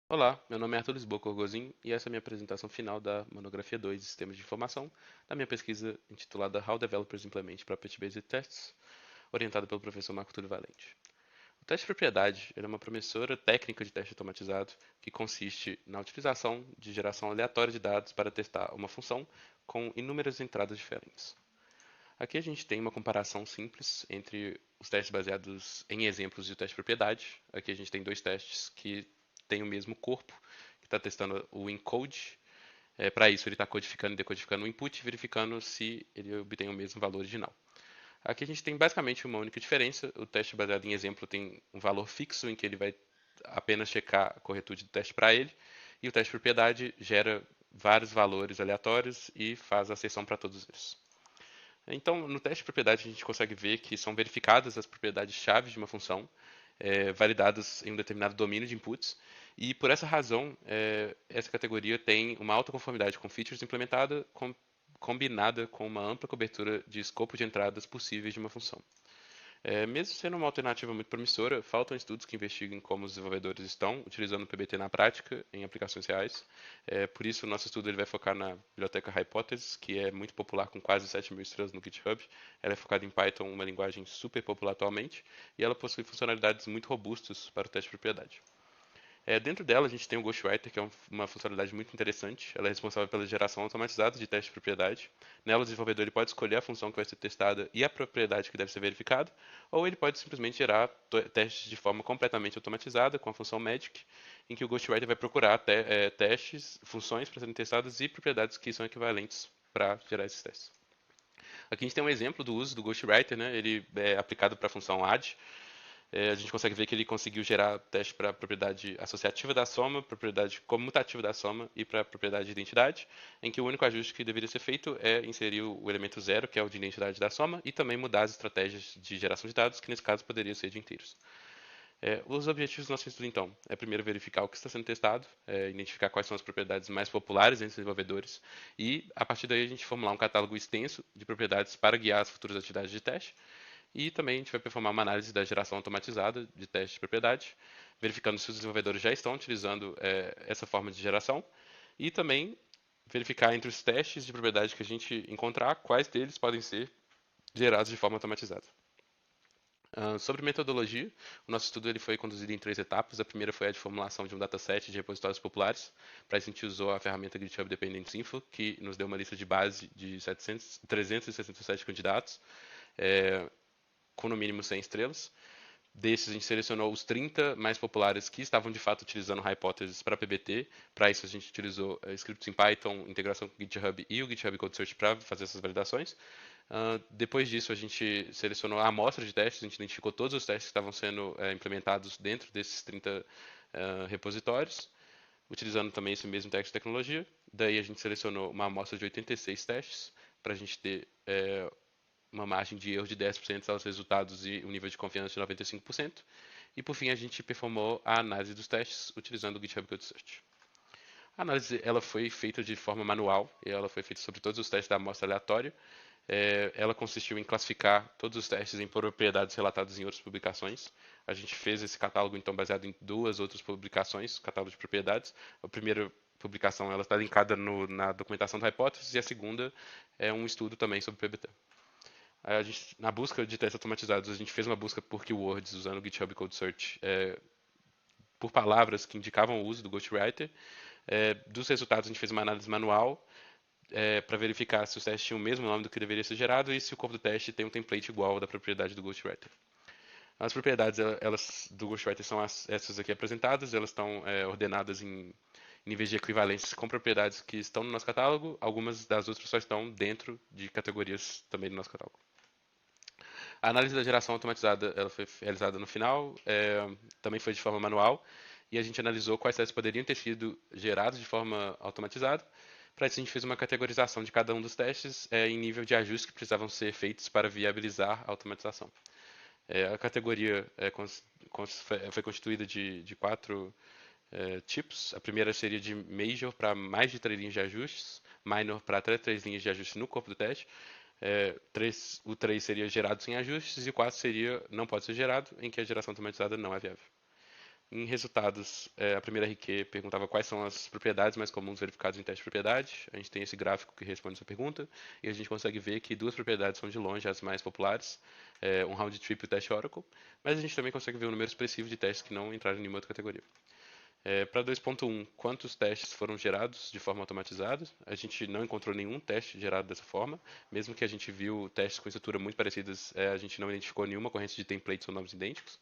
Olá, meu nome é Arthur Lisboa Corgozin e essa é a minha apresentação final da monografia 2 de Sistemas de Informação, da minha pesquisa intitulada How Developers Implement Property-Based Tests, orientada pelo professor Marco Túlio Valente. O teste de propriedade é uma promissora técnica de teste automatizado que consiste na utilização de geração aleatória de dados para testar uma função com inúmeras entradas diferentes. Aqui a gente tem uma comparação simples entre os testes baseados em exemplos e o teste de propriedade. Aqui a gente tem dois testes que têm o mesmo corpo, que está testando o encode. Para isso, ele está codificando e decodificando o input, verificando se ele obtém o mesmo valor original. Aqui a gente tem basicamente uma única diferença. O teste baseado em exemplo tem um valor fixo em que ele vai apenas checar a corretude do teste para ele, e o teste de propriedade gera vários valores aleatórios e faz a acessão para todos eles. Então, no teste de propriedade, a gente consegue ver que são verificadas as propriedades-chave de uma função, validadas em um determinado domínio de inputs, e por essa razão, essa categoria tem uma alta conformidade com features implementada, combinada com uma ampla cobertura de escopo de entradas possíveis de uma função. Mesmo sendo uma alternativa muito promissora, faltam estudos que investiguem como os desenvolvedores estão utilizando o PBT na prática, em aplicações reais. Por isso, o nosso estudo ele vai focar na biblioteca Hypothesis, que é muito popular, com quase 7.000 estrelas no GitHub. Ela é focada em Python, uma linguagem super popular atualmente, e ela possui funcionalidades muito robustas para o teste de propriedade. Dentro dela, a gente tem o Ghostwriter, que é uma funcionalidade muito interessante. Ela é responsável pela geração automatizada de testes de propriedade. Nela, o desenvolvedor ele pode escolher a função que vai ser testada e a propriedade que deve ser verificada, ou ele pode simplesmente gerar testes de forma completamente automatizada com a função Magic, em que o Ghostwriter vai procurar testes, funções para serem testadas e propriedades que são equivalentes para gerar esses testes. Aqui a gente tem um exemplo do uso do Ghostwriter, né? Ele é aplicado para a função add. A gente consegue ver que ele conseguiu gerar teste para a propriedade associativa da soma, propriedade comutativa da soma e para a propriedade de identidade, em que o único ajuste que deveria ser feito é inserir o elemento zero, que é o de identidade da soma, e também mudar as estratégias de geração de dados, que nesse caso poderia ser de inteiros. Os objetivos do nosso estudo, então, é primeiro verificar o que está sendo testado, identificar quais são as propriedades mais populares entre os desenvolvedores e, a partir daí, a gente formular um catálogo extenso de propriedades para guiar as futuras atividades de teste. E também a gente vai performar uma análise da geração automatizada de teste de propriedade, verificando se os desenvolvedores já estão utilizando essa forma de geração e também verificar entre os testes de propriedade que a gente encontrar quais deles podem ser gerados de forma automatizada. Sobre metodologia, o nosso estudo ele foi conduzido em três etapas. A primeira foi a de formulação de um dataset de repositórios populares. Para isso, a gente usou a ferramenta GitHub Dependency Info, que nos deu uma lista de base de 367 candidatos, com no mínimo 100 estrelas. Desses, a gente selecionou os 30 mais populares que estavam de fato utilizando Hypothesis para PBT. Para isso, a gente utilizou scripts em Python, integração com o GitHub e o GitHub Code Search para fazer essas validações. Depois disso, a gente selecionou a amostra de testes, a gente identificou todos os testes que estavam sendo implementados dentro desses 30 repositórios, utilizando também esse mesmo teste de tecnologia. Daí, a gente selecionou uma amostra de 86 testes para a gente ter uma margem de erro de 10% aos resultados e um nível de confiança de 95%. E por fim, a gente performou a análise dos testes utilizando o GitHub Code Search. A análise ela foi feita de forma manual, e ela foi feita sobre todos os testes da amostra aleatória. Ela consistiu em classificar todos os testes em propriedades relatadas em outras publicações. A gente fez esse catálogo então baseado em duas outras publicações, catálogo de propriedades. A primeira publicação ela está linkada na documentação da hipótese e a segunda é um estudo também sobre PBT. Na busca de testes automatizados, a gente fez uma busca por keywords usando o GitHub Code Search por palavras que indicavam o uso do Ghostwriter. Dos resultados, a gente fez uma análise manual para verificar se os testes tinham o mesmo nome do que deveria ser gerado e se o corpo do teste tem um template igual ao da propriedade do Ghostwriter. As propriedades do Ghostwriter são essas aqui apresentadas, elas estão ordenadas em níveis de equivalência com propriedades que estão no nosso catálogo, algumas das outras só estão dentro de categorias também do nosso catálogo. A análise da geração automatizada ela foi realizada no final, também foi de forma manual, e a gente analisou quais testes poderiam ter sido gerados de forma automatizada. Para isso, a gente fez uma categorização de cada um dos testes em nível de ajustes que precisavam ser feitos para viabilizar a automatização. A categoria foi constituída de quatro tipos. A primeira seria de Major para mais de 3 linhas de ajustes, Minor para até 3 linhas de ajustes no corpo do teste, o 3 seria gerado sem ajustes e o 4 seria não pode ser gerado, em que a geração automatizada não é viável. Em resultados, a primeira RQ perguntava quais são as propriedades mais comuns verificadas em teste de propriedade. A gente tem esse gráfico que responde essa pergunta e a gente consegue ver que duas propriedades são de longe as mais populares, um round trip e o teste Oracle, mas a gente também consegue ver um número expressivo de testes que não entraram em nenhuma outra categoria. Para 2.1, quantos testes foram gerados de forma automatizada? A gente não encontrou nenhum teste gerado dessa forma, mesmo que a gente viu testes com estrutura muito parecidas, a gente não identificou nenhuma ocorrência de templates ou nomes idênticos.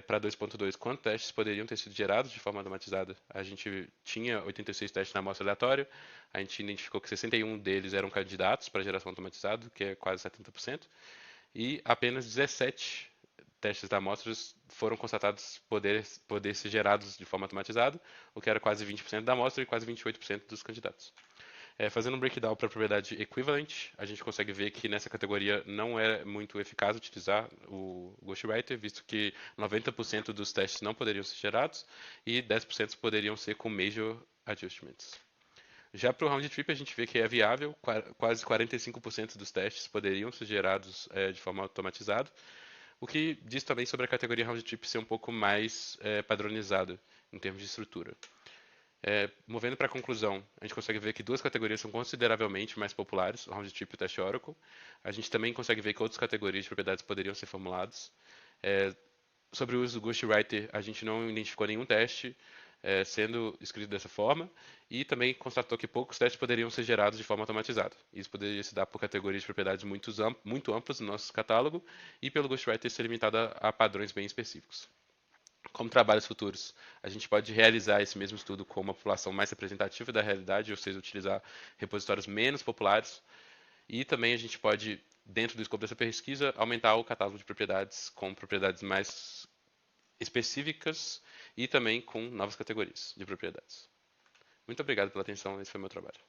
Para 2.2, quantos testes poderiam ter sido gerados de forma automatizada? A gente tinha 86 testes na amostra aleatória, a gente identificou que 61 deles eram candidatos para geração automatizada, que é quase 70%, e apenas 17 testes da amostra foram constatados poder ser gerados de forma automatizada, o que era quase 20% da amostra e quase 28% dos candidatos. Fazendo um breakdown para a propriedade equivalent, a gente consegue ver que nessa categoria não é muito eficaz utilizar o Ghostwriter, visto que 90% dos testes não poderiam ser gerados e 10% poderiam ser com major adjustments. Já para o round trip a gente vê que é viável, quase 45% dos testes poderiam ser gerados de forma automatizada, o que diz também sobre a categoria round trip ser um pouco mais padronizada em termos de estrutura. Movendo para a conclusão, a gente consegue ver que duas categorias são consideravelmente mais populares, o round trip e o teste Oracle. A gente também consegue ver que outras categorias de propriedades poderiam ser formuladas. Sobre o uso do Ghostwriter, a gente não identificou nenhum teste sendo escrito dessa forma e também constatou que poucos testes poderiam ser gerados de forma automatizada. Isso poderia se dar por categorias de propriedades muito amplas no nosso catálogo e pelo Ghostwriter ser limitado a padrões bem específicos. Como trabalhos futuros, a gente pode realizar esse mesmo estudo com uma população mais representativa da realidade, ou seja, utilizar repositórios menos populares, e também a gente pode, dentro do escopo dessa pesquisa, aumentar o catálogo de propriedades com propriedades mais específicas e também com novas categorias de propriedades. Muito obrigado pela atenção, esse foi o meu trabalho.